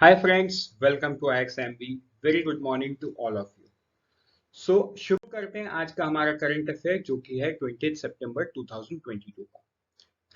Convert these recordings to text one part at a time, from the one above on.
Hi friends, welcome to IXMB. Very good morning to all of you. So शुरू करते हैं आज का हमारा करंट अफेयर जो कि है 20 सितंबर 2022 का।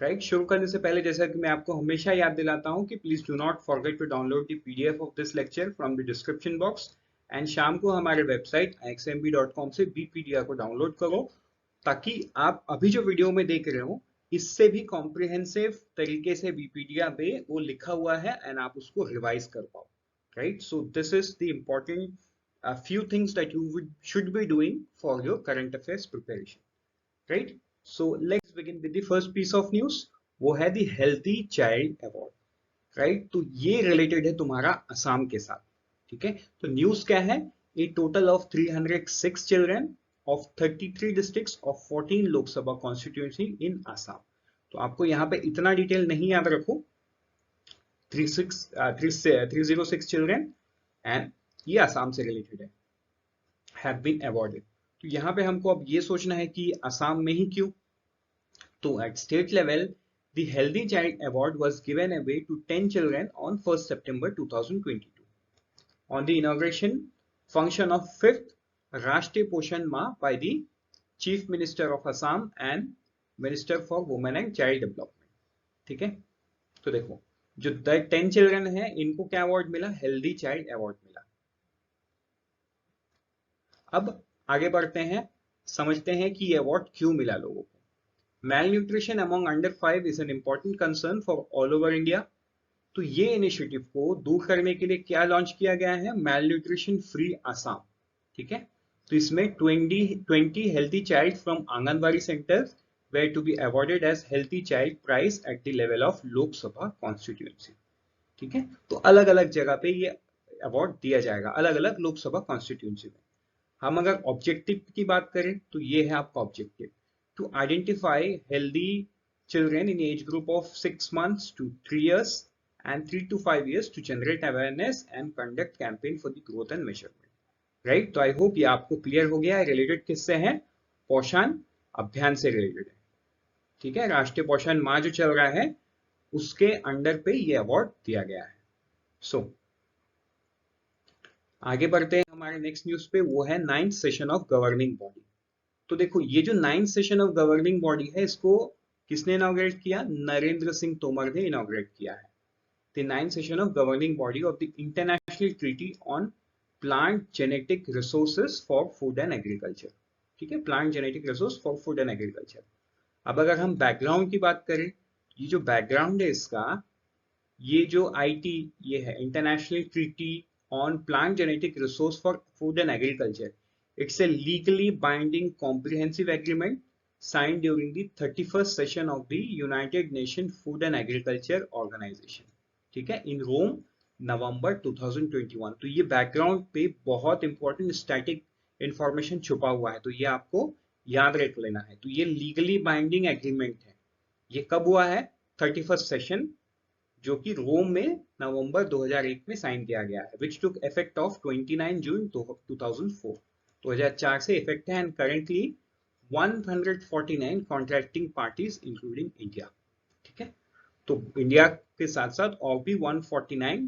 राइट, शुरू करने से पहले जैसा कि मैं आपको हमेशा याद दिलाता हूं कि please do not forget to download the PDF of this lecture from the description box and शाम को हमारे वेबसाइट ixmb.com से बीपीडीएफ को डाउनलोड करो ताकि आप अभी जो वीडियो में देख रहे हो इससे भी कॉम्प्रिहेंसिव तरीके से बीपीडीएफ पे वो लिखा हुआ है एंड आप उसको रिवाइज कर पाओ। Right, so this is the important few things that should be doing for your current affairs preparation. Right, so let's begin with the first piece of news. वो है the healthy child award. Right, तो ये related है तुम्हारा असम के साथ। ठीक है, तो न्यूज क्या है? A total of 306 children of 33 districts of 14 Lok Sabha constituency in Assam. तो आपको यहाँ पे इतना डिटेल नहीं याद रखो, 306 चिल्ड्रन एंड ये असम से रिलेटेड है, हैव बीन अवॉर्डेड। तो यहाँ पे हमको अब ये सोचना है कि असम में ही क्यों। तो at state level, the Healthy Child Award was given away to 10 children on 1st September 2022 on the inauguration function of 5th Rashtriya Poshan Ma by the Chief Minister of Assam and Minister for Women and Child Development. ठीक है, तो देखो जो 10 children है इनको क्या award मिला? Healthy child award मिला। अब आगे बढ़ते हैं, समझते हैं कि ये अवार्ड क्यों मिला लोगों को। Malnutrition among under 5 is an important concern for all over India. तो ये इनिशिएटिव को दूर करने के लिए क्या लॉन्च किया गया है? Malnutrition free Assam. ठीक है, तो इसमें 20 healthy child from anganwadi centres were to be awarded as healthy child prize at the level of Lok Sabha constituency. ठीक है, तो अलग अलग जगह पे ये अवार्ड दिया जाएगा, अलग अलग लोकसभा कॉन्स्टिट्यूएंसी में। हम अगर ऑब्जेक्टिव की बात करें तो ये है आपका objective, to identify healthy children in age group of 6 months to 3 years and 3 to 5 years to generate awareness and conduct campaign for the growth and measurement. Right, तो आई होप ये आपको क्लियर हो गया है। रिलेटेड किससे है? पोषण अभियान से रिलेटेड है। ठीक है, राष्ट्रीय पोषण माह जो चल रहा है उसके अंडर पे ये अवार्ड दिया गया है। सो आगे बढ़ते हैं हमारे नेक्स्ट न्यूज पे, वो है 9th session of governing body. तो देखो ये जो 9th session of governing body है इसको किसने इनॉग्रेट किया? नरेंद्र सिंह तोमर ने इनॉग्रेट किया है। The 9th session of governing body of the international treaty on plant genetic resources for food and agriculture. ठीक है, plant genetic resource for food and agriculture. अब अगर हम बैकग्राउंड की बात करें, ये जो बैकग्राउंड है इसका, ये जो आईटी ये है international treaty on plant genetic resource for food and agriculture. It's a legally binding comprehensive agreement signed during the 31st session of the United Nations Food and Agriculture Organization. ठीक है, in Rome, नवंबर 2021। तो ये background पे बहुत important static information छुपा हुआ है, तो ये आपको याद रख लेना है। तो ये लीगली बाइंडिंग एग्रीमेंट है। ये कब हुआ है? 31st सेशन, जो कि रोम में नवंबर 2001 में साइन किया गया है, विच टुक इफेक्ट ऑफ 29 जून 2004। 2004 से इफेक्ट है and currently 149 contracting parties including India. ठीक है, तो इंडिया के साथ साथ और भी 149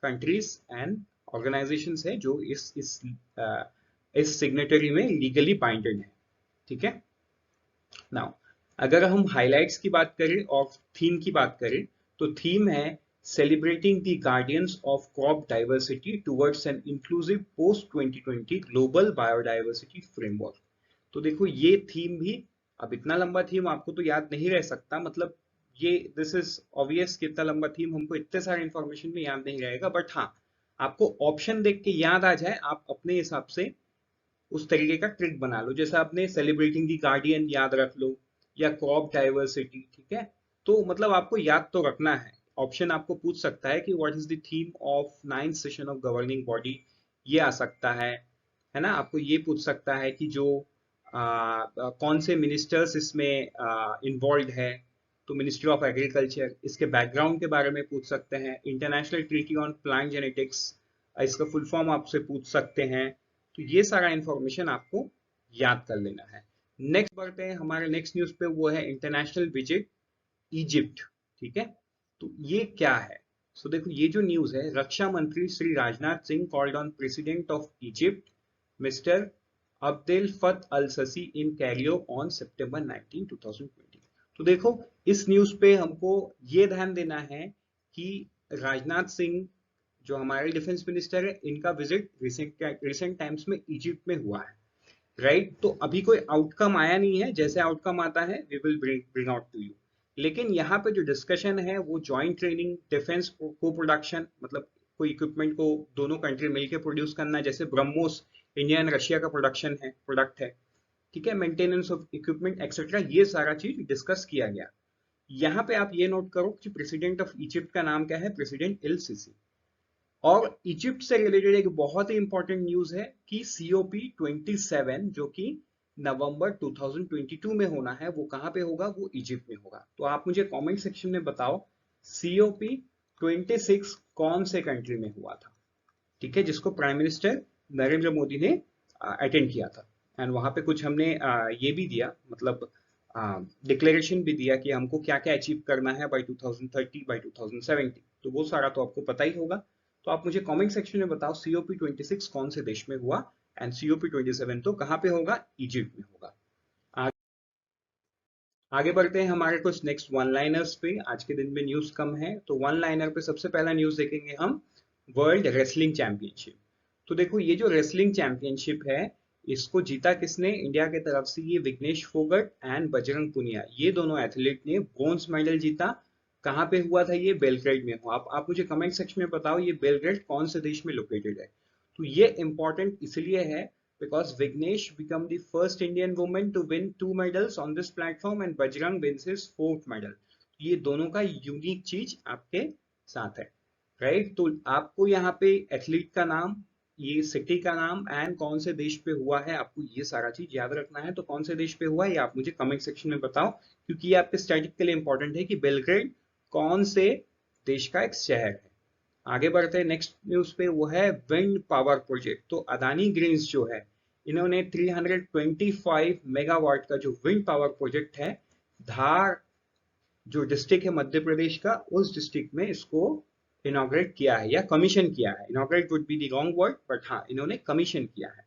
कंट्रीज एंड ऑर्गेनाइजेशंस है जो इस सिग्नेटरी में लीगली बाइंडेड है। ठीक है, नाउ अगर हम हाइलाइट्स की बात करें और थीम की बात करें तो थीम है celebrating the guardians of crop diversity towards an inclusive post 2020 global biodiversity framework। तो देखो ये थीम भी, अब इतना लंबा थीम आपको तो याद नहीं रह सकता, मतलब ये दिस इज ऑब्वियस कि इतना लंबा थीम हमको इतने सारे इंफॉर्मेशन में याद नहीं रहेगा, बट हाँ आपको ऑप्शन देख के याद आ जाए, आप अपने हिसाब से उस तरीके का ट्रिक बना लो। जैसे आपने सेलिब्रेटिंग दी गार्डियन याद रख लो या क्रॉप डाइवर्सिटी। ठीक है, तो मतलब आपको याद तो रखना है। ऑप्शन आपको पूछ सकता है कि what is the theme of 9th session of governing body, ये आ सकता है ना। आपको ये पूछ सकता है कि जो कौन से मिनिस्टर्स इसमें इन्वॉल्व है, तो मिनिस्ट्री ऑफ एग्रीकल्चर। इसके बैकग्राउंड के बारे में पूछ सकते हैं। International treaty on plant genetics, इसका फुल फॉर्म आपसे पूछ सकते हैं। तो ये सारा इंफॉर्मेशन आपको याद कर लेना है। नेक्स्ट बढ़ते हैं हमारे नेक्स्ट न्यूज पे, वो है इंटरनेशनल विजिट इजिप्ट। ठीक है, तो ये क्या है? सो देखो ये जो न्यूज है, रक्षा मंत्री Shri Rajnath Singh called on president of Egypt mister Abdel फत अल ससी इन कैरियो ऑन सितंबर 19 2020। तो देखो इस न्यूज पे हमको ये ध्यान देना है कि राजनाथ सिंह जो हमारे डिफेंस मिनिस्टर है, इनका विजिट रिसेंट टाइम्स में इजिप्ट में हुआ है, राइट। तो अभी कोई आउटकम आया नहीं है, जैसे आउटकम आता है we will bring out to you. लेकिन यहाँ पे जो डिस्कशन है वो joint training, defence co production, मतलब कोई इक्विपमेंट को दोनों कंट्री मिलकर प्रोड्यूस करना, जैसे ब्रह्मोस इंडिया एंड रशिया का प्रोडक्ट है, ठीक है, मेंटेनेंस ऑफ इक्विपमेंट एक्सेट्रा, ये सारा चीज डिस्कस किया गया। यहाँ पे आप ये नोट करो कि प्रेसिडेंट ऑफ इजिप्ट का नाम क्या है, प्रेसिडेंट एल सीसी। और इजिप्ट से रिलेटेड एक बहुत ही इंपॉर्टेंट न्यूज है कि सीओपी 27 जो कि नवंबर 2022 में होना है, वो कहां पे होगा, वो इजिप्ट में होगा। तो आप मुझे कमेंट सेक्शन में बताओ सीओपी 26 कौन से कंट्री में हुआ था, ठीक है, जिसको प्राइम मिनिस्टर नरेंद्र मोदी ने अटेंड किया था। एंड वहां पे कुछ हमने ये भी दिया, मतलब डिक्लेरेशन भी दिया कि हमको क्या क्या अचीव करना है बाय 2030 बाय 2070। तो वो सारा तो आपको पता ही होगा। तो आप मुझे कमेंट सेक्शन में बताओ सीओपी 26 कौन से देश में हुआ, एंड सीओपी 27 तो कहां पे होगा, इजिप्ट में होगा। आगे बढ़ते हैं हमारे कुछ नेक्स्ट वन लाइनर्स पे। आज के दिन में न्यूज कम है, तो वन लाइनर पे सबसे पहला न्यूज देखेंगे हम, वर्ल्ड रेसलिंग चैंपियनशिप। तो देखो ये जो रेसलिंग चैंपियनशिप है, इसको जीता किसने इंडिया की तरफ से, ये विघ्नेश फोगट एंड बजरंग पुनिया, ये दोनों एथलीट ने ब्रोंज मेडल जीता। कहाँ पे हुआ था ये, बेलग्रेड में हुआ। आप मुझे कमेंट सेक्शन में बताओ ये बेलग्रेड कौन से देश में लोकेटेड है। तो ये इंपॉर्टेंट इसलिए है because Vignesh became the first Indian woman to win 2 medals on this platform and Bajrang wins his 4th medal। ये दोनों का यूनिक चीज आपके साथ है, राइट। तो आपको यहाँ पे एथलीट का नाम, ये सिटी का नाम एंड कौन से देश पे हुआ है, आपको ये सारा चीज याद रखना है। तो कौन से देश पे हुआ है ये आप मुझे कमेंट सेक्शन में बताओ, क्योंकि ये आपके स्टैटिक के लिए इंपॉर्टेंट है कि बेलग्रेड कौन से देश का एक शहर है। आगे बढ़ते हैं नेक्स्ट न्यूज पे, वो है विंड पावर प्रोजेक्ट। तो अदानी ग्रीन्स जो है, इन्होंने 325 मेगावाट का जो विंड पावर प्रोजेक्ट है, धार जो डिस्ट्रिक्ट है मध्य प्रदेश का, उस डिस्ट्रिक्ट में इसको इनॉग्रेट किया है या कमीशन किया है। Inaugurate would be the wrong word, but हाँ इन्होंने कमीशन किया है।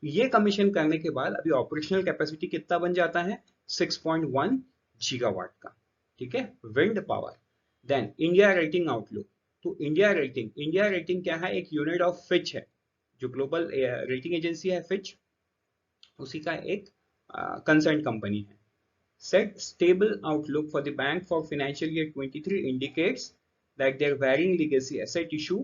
तो ये कमीशन करने के बाद अभी ऑपरेशनल कैपेसिटी कितना बन जाता है, 6.1 गीगावाट का, ठीक है, wind power. Then India rating outlook. तो इंडिया रेटिंग क्या है, एक यूनिट ऑफ फिच है, जो ग्लोबल रेटिंग एजेंसी है फिच, उसी का एक कंसर्न कंपनी है। Set stable outlook for the bank for financial year 23 indicates that their waning legacy asset issue,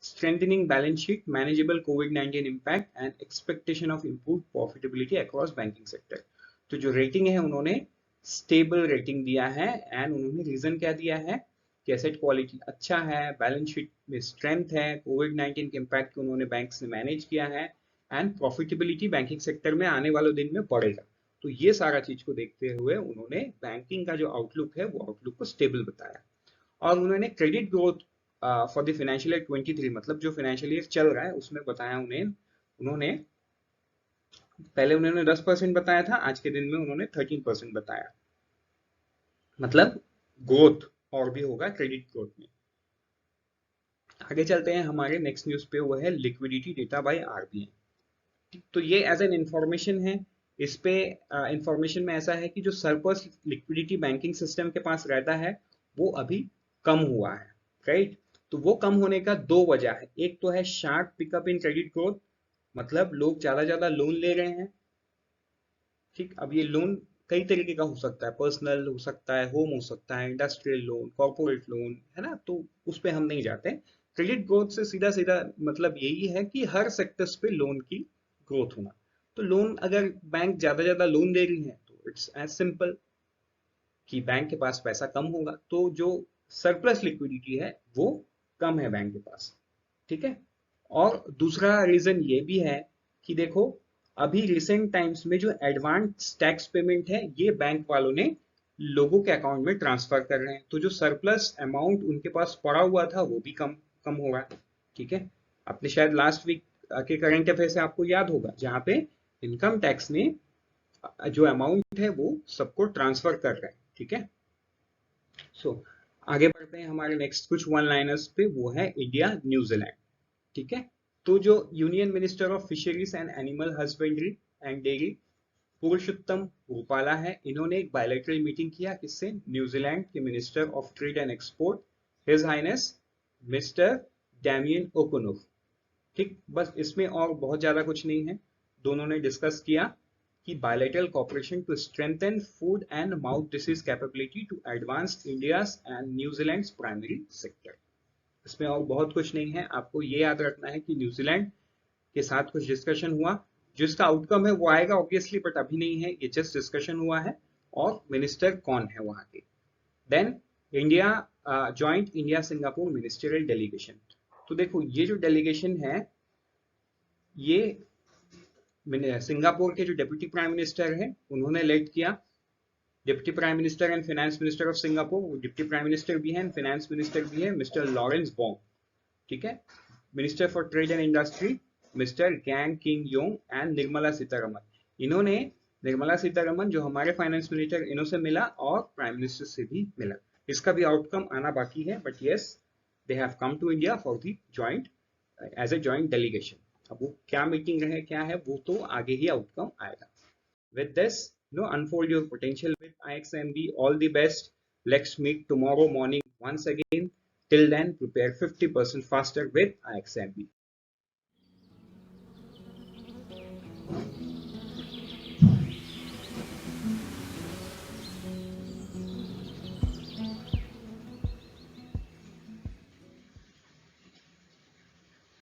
strengthening balance sheet, manageable COVID-19 impact and expectation of improved profitability across banking sector। तो जो rating है उन्होंने stable rating दिया है, and उन्होंने reason क्या दिया है कि एसेट क्वालिटी अच्छा है, बैलेंस शीट में स्ट्रेंथ है, कोविड-19 के इम्पैक्ट को उन्होंने बैंक्स ने मैनेज किया है, एंड प्रॉफिटेबिलिटी बैंकिंग सेक्टर में आने वाले दिन में बढ़ेगा। तो ये सारा चीज को देखते हुए उन्होंने बैंकिंग का जो आउटलुक है वो आउटलुक को स्टेबल बताया। और उन्होंने credit growth for the financial year 23, मतलब जो फाइनेंशियल ईयर चल रहा है उसमें बताया उन्होंने पहले उन्होंने 10% बताया था, आज के दिन में उन्होंने 13% बताया, मतलब ग्रोथ और भी होगा क्रेडिट ग्रोथ में। आगे चलते हैं हमारे नेक्स्ट न्यूज पे, वो है लिक्विडिटी डेटा बाय आरबीआई। तो ये एज एन इंफॉर्मेशन है, इस पे इंफॉर्मेशन में ऐसा है कि जो सरप्लस लिक्विडिटी बैंकिंग सिस्टम के पास रहता है वो अभी कम हुआ है, राइट। तो वो कम होने का दो वजह है, एक तो है sharp pickup in credit growth, मतलब लोग ज्यादा लोन ले रहे हैं, ठीक। अब ये लोन कई तरीके का हो सकता है, पर्सनल हो सकता है, होम हो सकता है, इंडस्ट्रियल लोन, कॉर्पोरेट लोन, है ना। तो उस पे हम नहीं जाते। क्रेडिट ग्रोथ से सीधा सीधा मतलब यही है कि हर सेक्टर्स पे लोन की ग्रोथ होना। तो लोन अगर बैंक ज्यादा लोन दे रही है तो इट्स एज सिंपल कि बैंक के पास पैसा कम होगा, तो जो सरप्लस लिक्विडिटी है वो कम है बैंक के पास, ठीक है। और दूसरा रीजन ये भी है कि देखो अभी रिसेंट टाइम्स में जो एडवांस टैक्स पेमेंट है ये बैंक वालों ने लोगों के अकाउंट में ट्रांसफर कर रहे हैं, तो जो सरप्लस अमाउंट उनके पास पड़ा हुआ था वो भी कम कम होगा, ठीक है। आपने शायद लास्ट वीक के करंट अफेयर से आपको याद होगा, जहां पे इनकम टैक्स ने जो अमाउंट है वो सबको ट्रांसफर कर रहे हैं, ठीक है। सो आगे बढ़ते हैं हमारे नेक्स्ट कुछ वन लाइनर्स पे, वो है इंडिया न्यूजीलैंड। ठीक है, तो जो union minister of fisheries and animal husbandry and dairy Purushottam Rupala है, इन्होंने एक बायलैटरल मीटिंग किया किससे, न्यूजीलैंड के minister of trade and export his highness mister Damien O'Connor. ठीक, बस इसमें और बहुत ज्यादा कुछ नहीं है। दोनों ने डिस्कस किया कि bilateral cooperation to strengthen food and mouth disease capability to advance India's and New Zealand's primary sector। इसमें और बहुत कुछ नहीं है, आपको ये याद रखना है कि न्यूजीलैंड के साथ कुछ डिस्कशन हुआ, जिसका आउटकम है वो आएगा ऑब्वियसली, बट अभी नहीं है, ये जस्ट डिस्कशन हुआ है, और मिनिस्टर कौन है वहां के। Then India joint India Singapore ministerial delegation. तो देखो ये जो डेलीगेशन है, ये सिंगापुर के जो डिप्टी प्राइम मिनिस्टर है उन्होंने लेड किया। Deputy prime minister and finance minister of Singapore, वो डिप्टी प्राइम मिनिस्टर भी हैं, फाइनेंस मिनिस्टर भी है, मिस्टर लॉरेंस बॉन्ग। ठीक है, minister for trade and industry mister gang king Yong and Nirmala Sitharaman. इन्होंने, निर्मला सीतारमन जो हमारे फाइनेंस मिनिस्टर, इन्हों से मिला और प्राइम मिनिस्टर से भी मिला। इसका भी आउटकम आना बाकी है, but yes they have come to India for the joint as a joint delegation. अब वो क्या मीटिंग रहे क्या है वो तो आगे ही आउटकम आएगा। With this, unfold your potential with IXMB. All the best. Let's meet tomorrow morning once again. Till then, prepare 50% faster with IXMB.